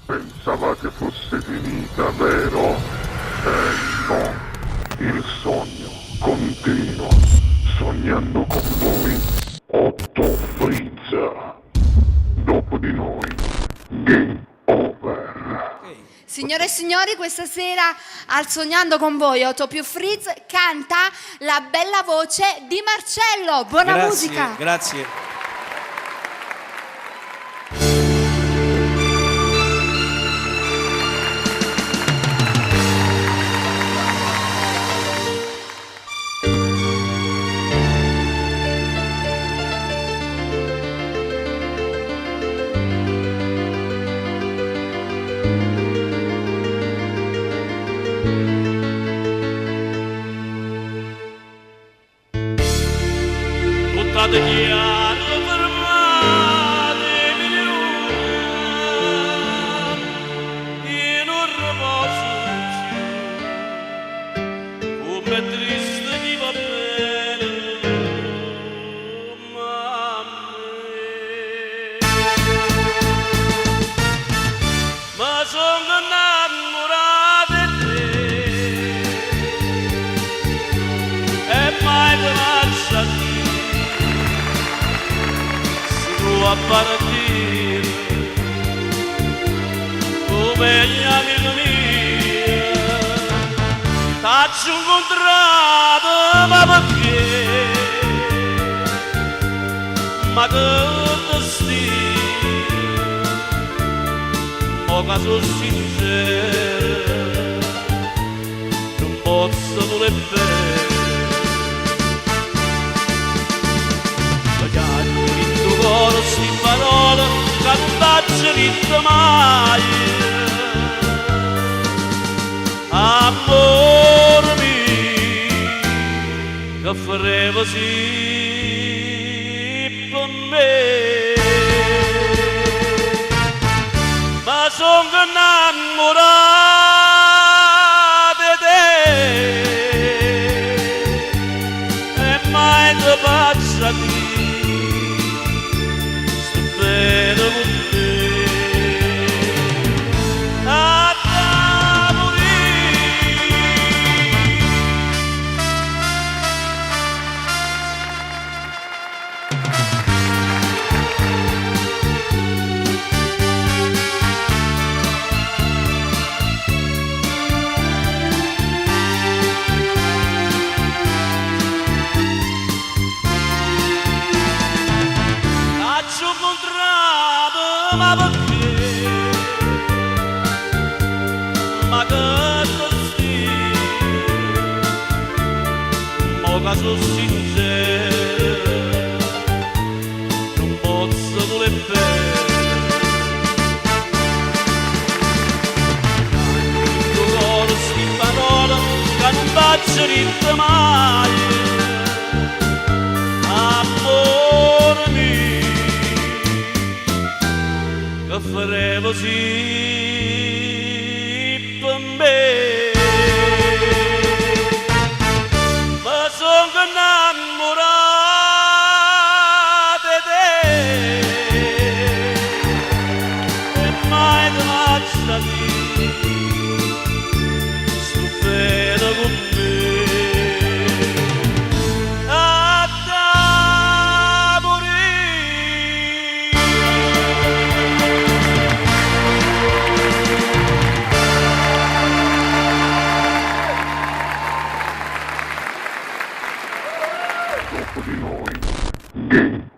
Pensavate fosse finita, vero? No. Il sogno continua. Sognando con voi, Otto Frizza. Dopo di noi, game over. Signore e signori, questa sera al Sognando con voi, Otto più Frizz canta la bella voce di Marcello. Buona musica. Grazie. Buttate chiaro per mare milioni in un riposo come triste chi va bene ma a me ma sono innamorato di te e mai ti lascio a partire come gli amici miei t'ho incontrato ma perché ma che destino mo che sono sincero non posso voler bene queste parole che non t'ho detto mai amore mio che faremo sì per me ma sono innamorato di te e mai ti faccio dire ma perché ma che destino mo che sono sincero non posso voler bene il tuo cuore sti parole che non faccio ridere mai amore mio che faremo sì per me ma sono innamorato di te e mai ti lascio dire sto bene con me Dopo di noi, game